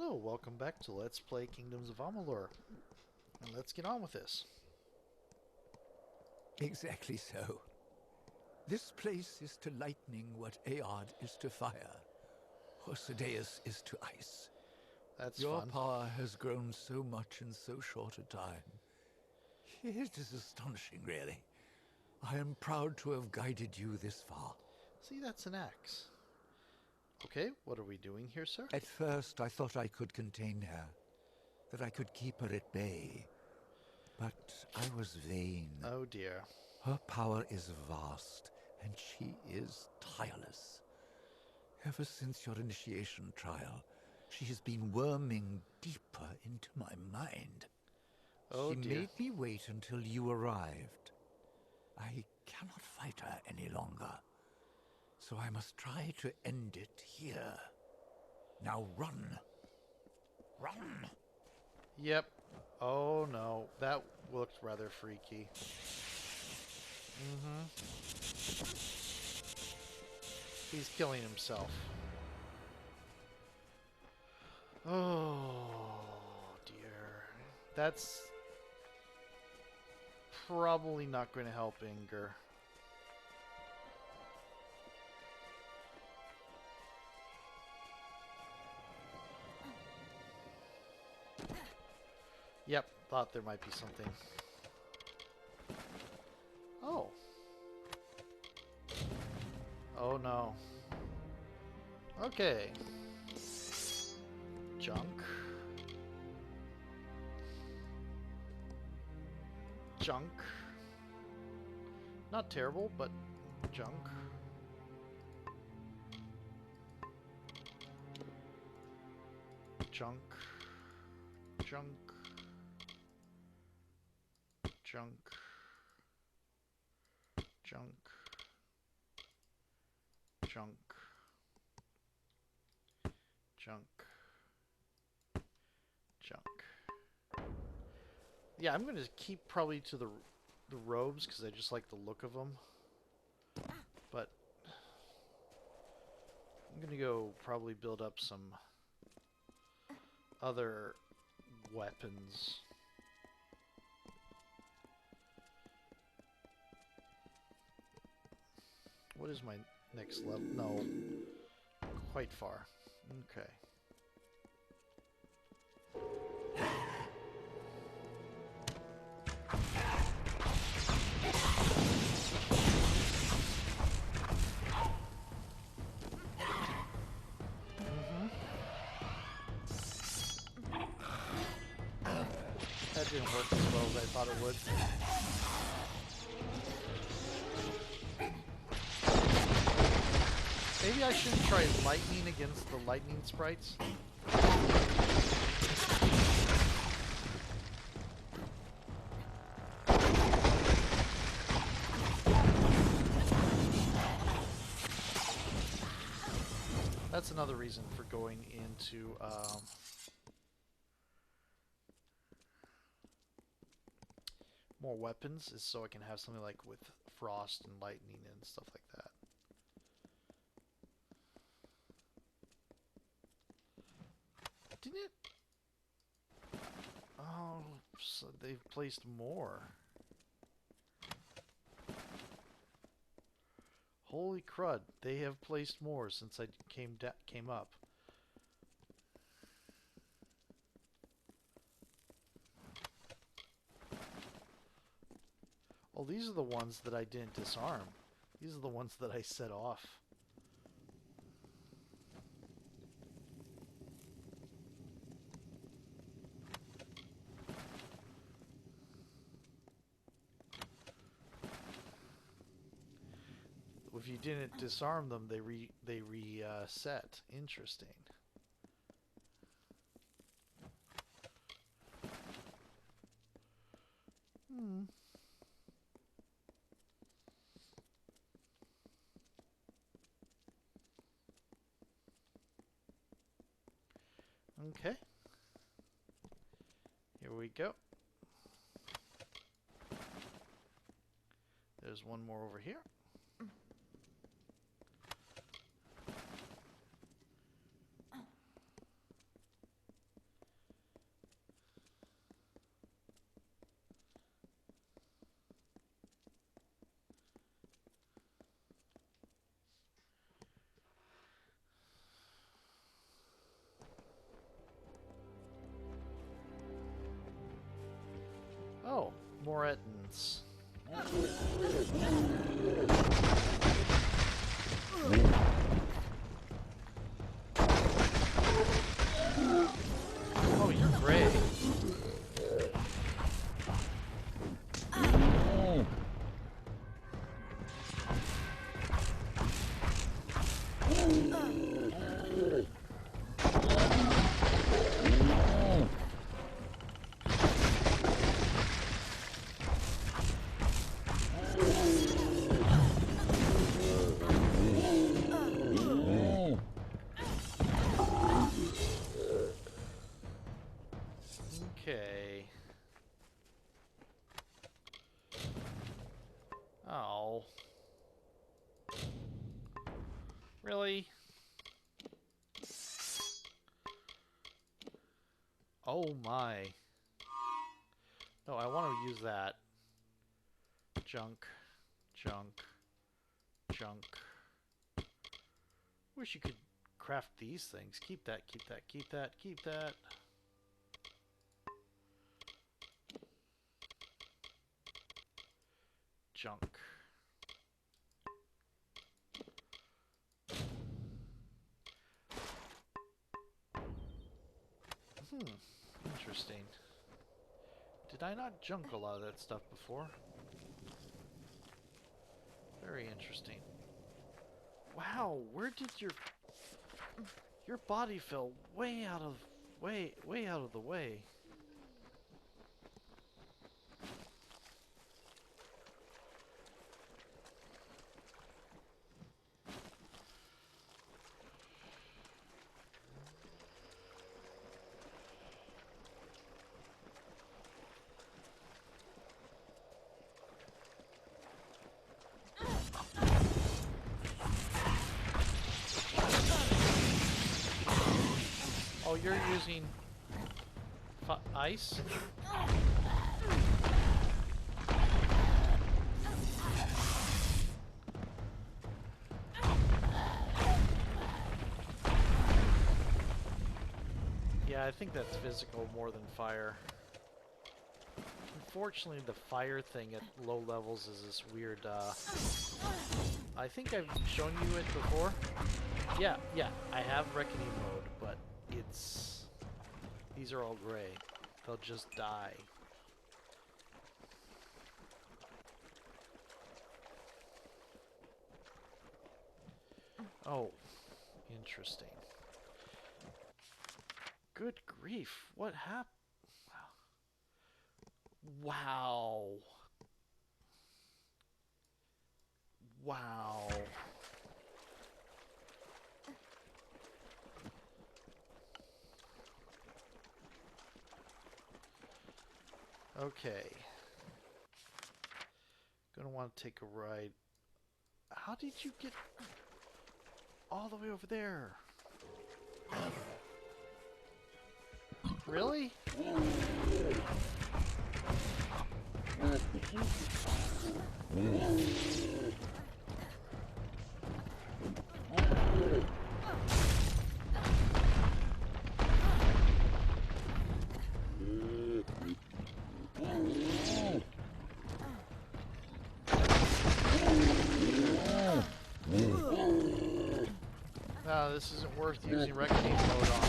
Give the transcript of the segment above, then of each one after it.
Hello, welcome back to Let's Play Kingdoms of Amalur. And let's get on with this. Exactly so. This place is to lightning what Aard is to fire, or Sadeas is to ice. That's Your fun. power has grown so much in so short a time. It is astonishing, really. I am proud to have guided you this far. See, that's an axe. Okay, what are we doing here, sir? At first, I thought I could contain her, that I could keep her at bay. But I was vain. Oh dear. Her power is vast, and she is tireless. Ever since your initiation trial, she has been worming deeper into my mind. Oh She dear. made me wait until you arrived. I cannot fight her any longer, so I must try to end it here. Now run. Run! Yep. Oh no, that looked rather freaky. He's killing himself. Oh dear. That's probably not going to help Inger. Yep, thought there might be something. Oh. Oh no. Okay. Junk. Junk. Not terrible, but junk. Junk. Junk. Junk. Junk. Junk. Junk. Junk. Yeah, I'm going to keep probably to the robes because I just like the look of them. But I'm going to go probably build up some other weapons. What is my next level? No. Quite far. Okay. That didn't work as well as I thought it would. Maybe I shouldn't try lightning against the lightning sprites. That's another reason for going into more weapons, is so I can have something like with frost and lightning and stuff like that. Didn't it? Oh, so they've placed more. Holy crud, they have placed more since I came up. Oh, these are the ones that I didn't disarm. These are the ones that I set off. If you didn't disarm them, they reset. Interesting. Okay. Here we go. There's one more over here. Moretons. Oh, you're great. Okay. Oh. Really? Oh my. No, I want to use that. Junk. Junk. Junk. Wish you could craft these things. Keep that, keep that, keep that, keep that. Junk. Interesting. Did I not junk a lot of that stuff before? Very interesting. Wow, where did your body fell way out of the way. Oh, you're using ice? Yeah, I think that's physical more than fire. Unfortunately, the fire thing at low levels is this weird, I think I've shown you it before. Yeah, I have Reckoning mode, but it's... These are all gray. They'll just die. Oh, interesting. Good grief, what happened? Wow. Wow. Okay. Gonna want to take a ride. How did you get all the way over there? Really? No, this isn't worth using Reckoning mode on.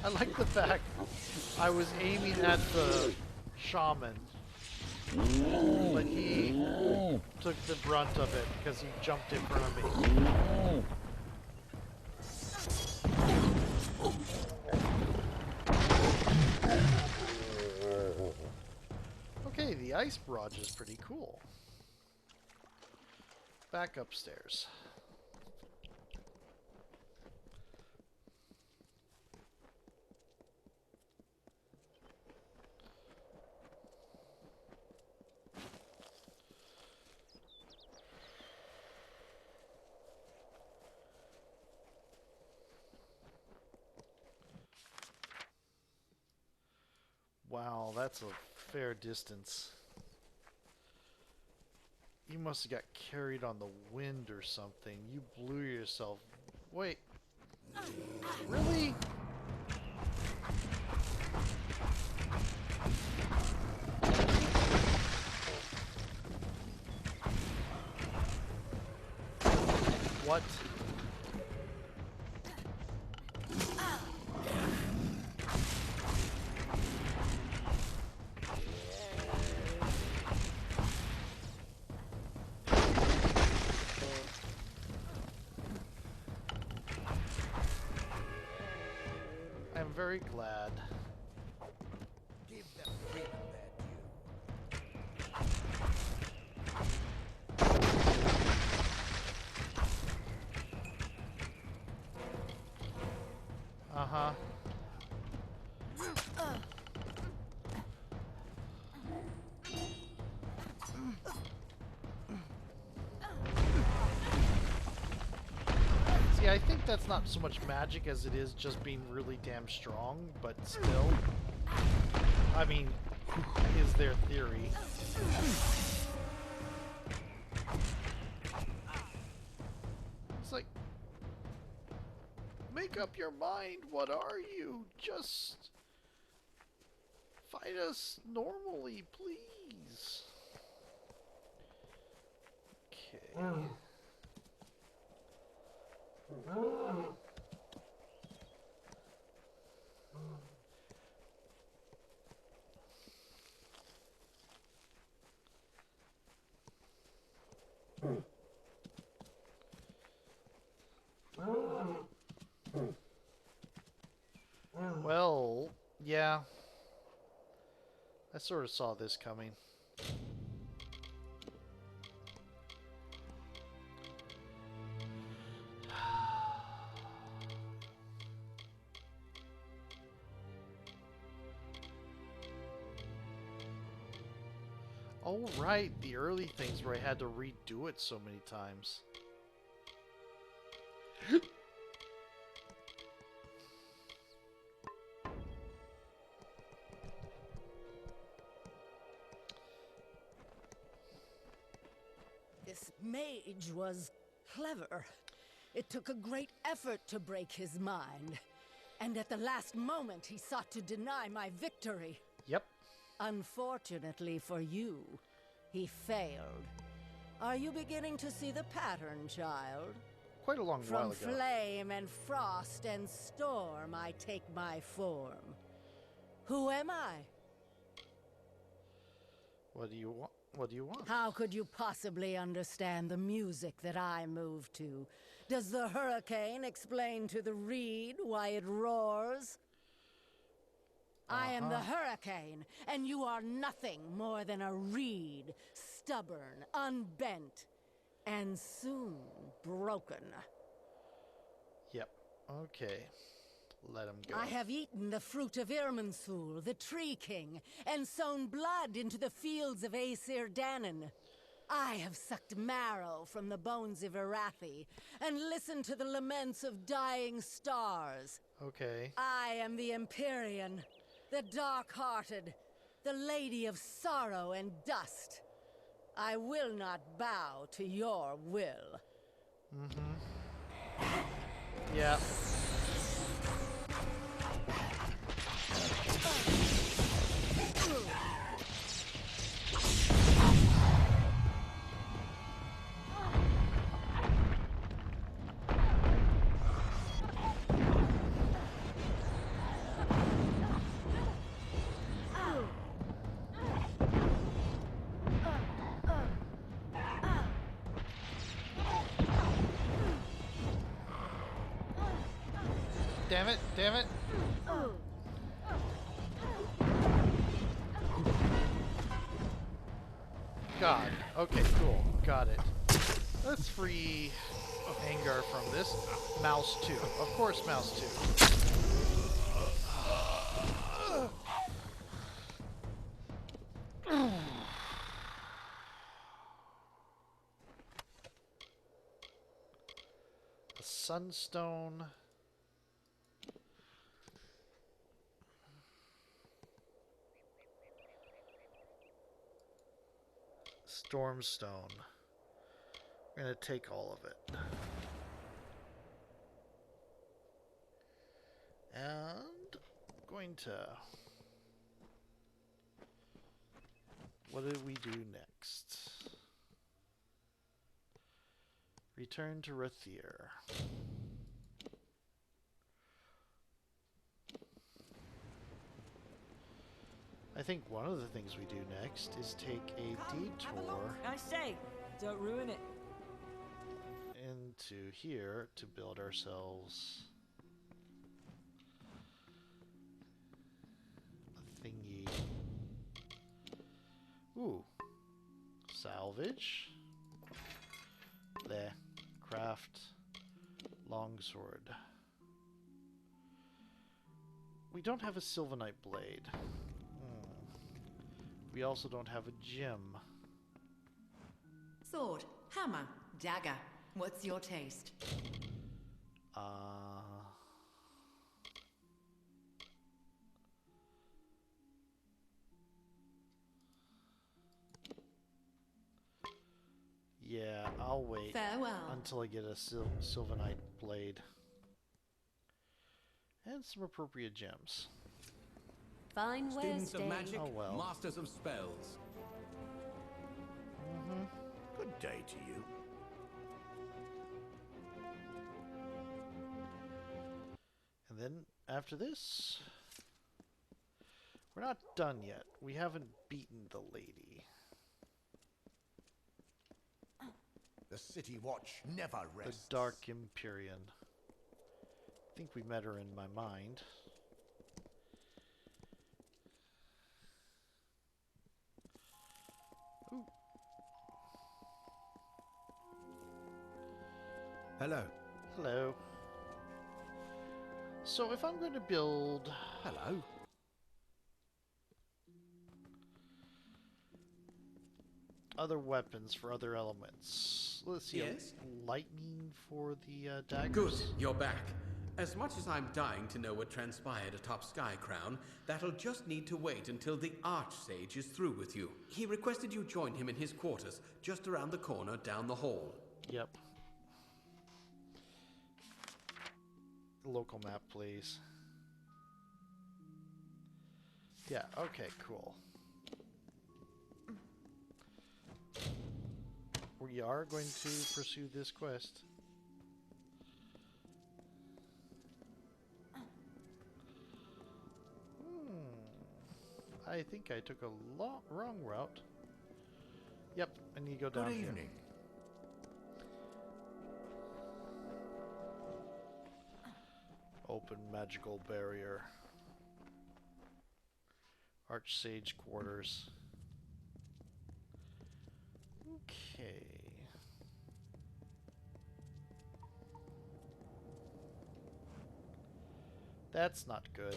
I like the fact I was aiming at the shaman, but he took the brunt of it because he jumped in front of me. Okay, the ice barrage is pretty cool. Back upstairs. Wow, that's a fair distance. You must have got carried on the wind or something. You blew yourself. Wait. Really? What? I'm very glad. Give them freedom Uh-huh. See, I think that's not so much magic as it is just being really damn strong, but still. I mean, is their theory. It's like, make up your mind, what are you? Just fight us normally, please. Okay. Well, yeah. I sort of saw this coming. Oh, right, the early things where I had to redo it so many times. This mage was clever. It took a great effort to break his mind. And at the last moment, he sought to deny my victory. Yep. Unfortunately for you, he failed. Are you beginning to see the pattern, child? Quite a long while From ago. flame and frost and storm, I take my form. Who am I? What do you want? What do you want? How could you possibly understand the music that I move to? Does the hurricane explain to the reed why it roars? I am the hurricane, and you are nothing more than a reed, stubborn, unbent, and soon broken. Yep. Okay. Let him go. I have eaten the fruit of Irminsul, the Tree King, and sown blood into the fields of Aesir Danon. I have sucked marrow from the bones of Arathi, and listened to the laments of dying stars. Okay. I am the Empyrean, the dark-hearted, the Lady of Sorrow and Dust. I will not bow to your will. Yeah. Damn it, damn it. God. Okay, cool. Got it. Let's free Angar from this. Mouse 2. Of course, Mouse 2. The Sunstone. Stormstone. We're gonna take all of it. And I'm going to... What did we do next? Return to Rathier. I think one of the things we do next is take a detour I say, don't ruin it. into here to build ourselves a thingy. Ooh. Salvage. There. Craft. Longsword. We don't have a Sylvanite blade. We also don't have a gem. Sword, hammer, dagger. What's your taste? Yeah, I'll wait Farewell. until I get a Sylvanite blade. And some appropriate gems. Fine Students of magic, Oh well. masters of spells. Good day to you. And then after this, we're not done yet. We haven't beaten the lady. The City Watch never The rests. Dark Empyrean. I think we met her in my mind. Ooh. Hello. Hello. So if I'm going to build Hello. other weapons for other elements, let's see, Yes? lightning for the daggers. Good, you're back. As much as I'm dying to know what transpired atop Skycrown, that'll just need to wait until the Archsage is through with you. He requested you join him in his quarters, just around the corner down the hall. Yep. Local map, please. Yeah, okay, cool. We are going to pursue this quest. I think I took a wrong route. Yep, I need to go down Good here. evening. Open magical barrier. Archsage quarters. Okay. That's not good.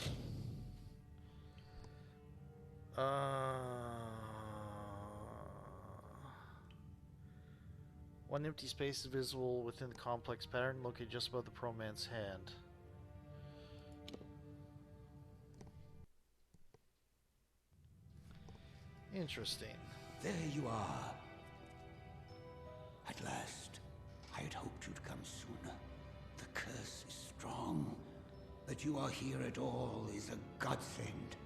One empty space is visible within the complex pattern located just above the prone man's hand. Interesting. There you are. At last. I had hoped you'd come sooner. The curse is strong. That you are here at all is a godsend.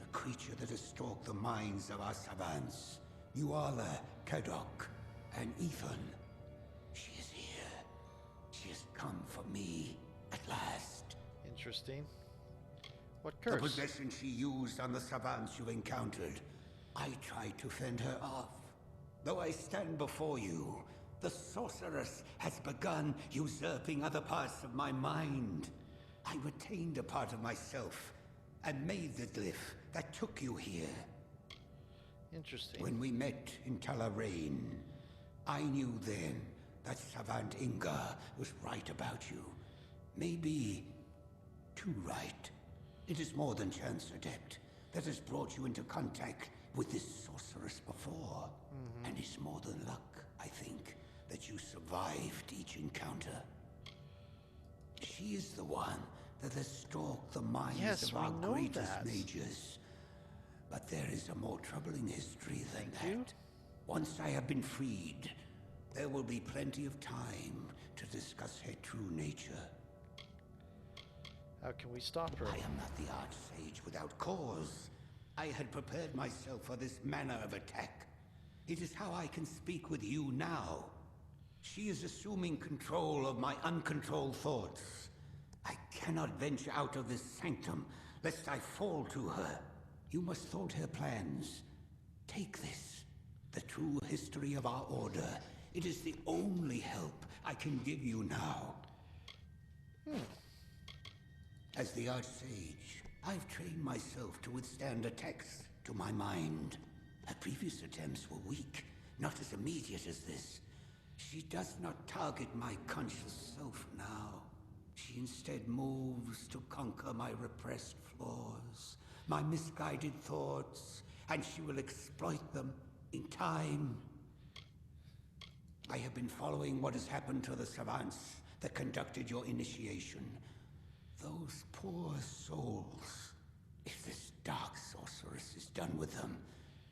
The creature that has stalked the minds of our savants. Nuala, Kadok, and Ethan. She is here. She has come for me. At last. Interesting. What The curse? possession she used on the savants you encountered. I tried to fend her off. Though I stand before you, the sorceress has begun usurping other parts of my mind. I retained a part of myself and made the glyph that took you here. Interesting. When we met in Talarain, I knew then that Savant Inga was right about you. Maybe too right. It is more than chance, Adept, that has brought you into contact with this sorceress before. And it's more than luck, I think, that you survived each encounter. She is the one that has stalked the minds Yes, of we our know greatest that. mages. But there is a more troubling history than Thank you. that. Once I have been freed, there will be plenty of time to discuss her true nature. How can we stop her? I am not the Archsage without cause. I had prepared myself for this manner of attack. It is how I can speak with you now. She is assuming control of my uncontrolled thoughts. I cannot venture out of this sanctum, lest I fall to her. You must thwart her plans. Take this, the true history of our order. It is the only help I can give you now. As the Archsage, I've trained myself to withstand attacks to my mind. Her previous attempts were weak, not as immediate as this. She does not target my conscious self now. She instead moves to conquer my repressed flaws, my misguided thoughts, and she will exploit them in time. I have been following what has happened to the savants that conducted your initiation. Those poor souls. If this dark sorceress is done with them,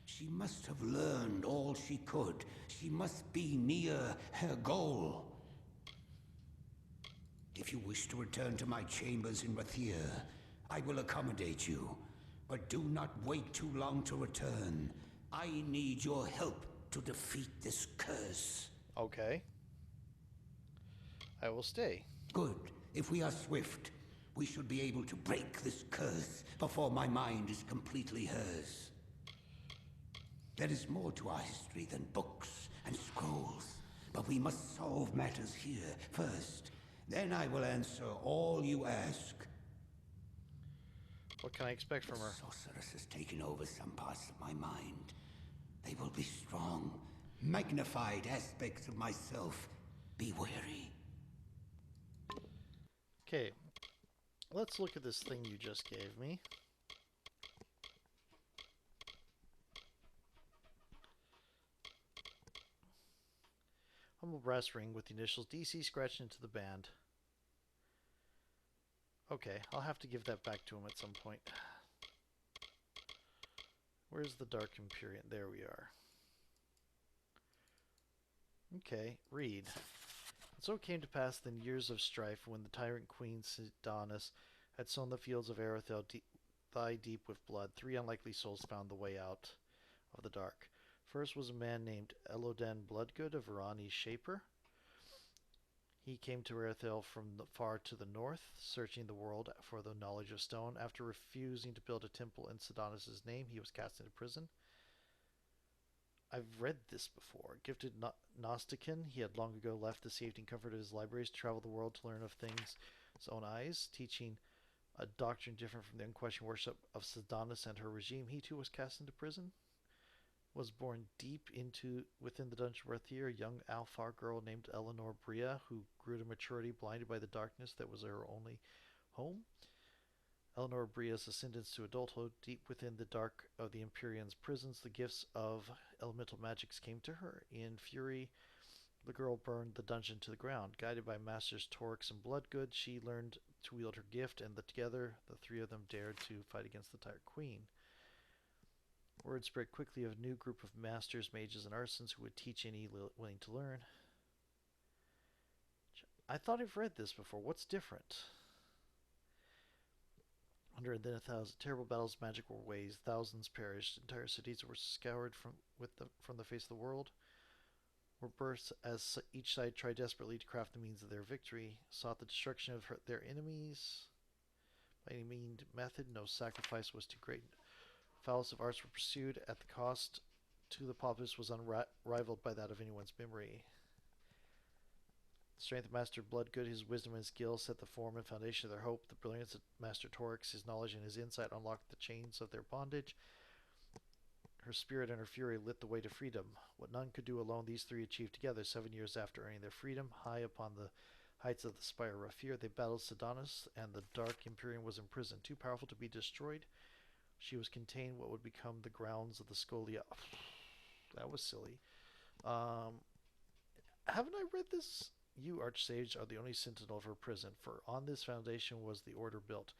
she must have learned all she could. She must be near her goal. If you wish to return to my chambers in Rathir, I will accommodate you. But do not wait too long to return. I need your help to defeat this curse. Okay. I will stay. Good. If we are swift, we should be able to break this curse before my mind is completely hers. There is more to our history than books and scrolls, but we must solve matters here first. Then I will answer all you ask. What can I expect from her? The sorceress has taken over some parts of my mind. They will be strong, magnified aspects of myself. Be wary. Okay. Let's look at this thing you just gave me. Humble brass ring with the initials DC scratched into the band. Okay, I'll have to give that back to him at some point. Where's the Dark Empyrean? There we are. Okay, read. And so it came to pass that in years of strife, when the tyrant queen Sidonis had sown the fields of Arethel thigh deep with blood, 3 unlikely souls found the way out of the dark. First was a man named Elodan Bloodgood of Irani's Shaper. He came to Arethel from far to the north, searching the world for the knowledge of stone. After refusing to build a temple in Sidonis' name, he was cast into prison. I've read this before. Gifted Gnostican, he had long ago left the safety and comfort of his libraries to travel the world to learn of things his own eyes, teaching a doctrine different from the unquestioned worship of Sidonis and her regime. He too was cast into prison. Was born deep within the dungeon of Rathir, a young Alfar girl named Eleanor Bria, who grew to maturity blinded by the darkness that was her only home. Eleanor Bria's ascendance to adulthood, deep within the dark of the Empyrean's prisons, the gifts of elemental magics came to her. In fury, the girl burned the dungeon to the ground. Guided by Masters Torix and Bloodgood, she learned to wield her gift, and together the 3 of them dared to fight against the Tyrant Queen. Word spread quickly of a new group of masters, mages, and artisans who would teach any willing to learn. I thought I've read this before. What's different? Under then 1,000 terrible battles, magic were waged. Thousands perished. Entire cities were scoured from the face of the world. Were burst as each side tried desperately to craft the means of their victory, sought the destruction of their enemies. By any means method, no sacrifice was too great. Foulest of arts were pursued at the cost to the populace was unrivaled by that of anyone's memory. The strength of Master Bloodgood, his wisdom and skill set the form and foundation of their hope. The brilliance of Master Torix, his knowledge and his insight unlocked the chains of their bondage. Her spirit and her fury lit the way to freedom. What none could do alone, these 3 achieved together. 7 years after earning their freedom, high upon the heights of the Spire of Raphir, they battled Sidonis, and the Dark Empyrean was imprisoned, too powerful to be destroyed. She was contained what would become the grounds of the Scolia. That was silly. Haven't I read this? You, Archsage, are the only sentinel of her prison, for on this foundation was the order built.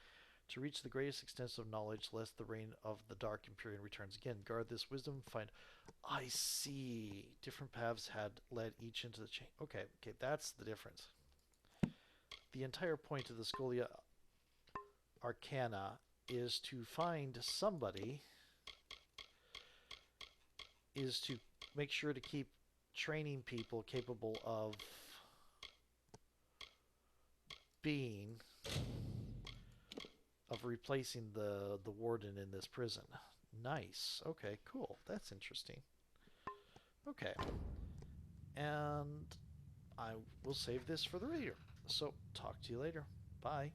To reach the greatest extent of knowledge, lest the reign of the Dark Empyrean returns again. Guard this wisdom, find... I see. Different paths had led each into the chain. Okay, that's the difference. The entire point of the Scholia Arcana is to find somebody, is to make sure to keep training people capable of being, of replacing the warden in this prison. Nice. Okay, cool. That's interesting. Okay. And I will save this for the reader. So, talk to you later. Bye.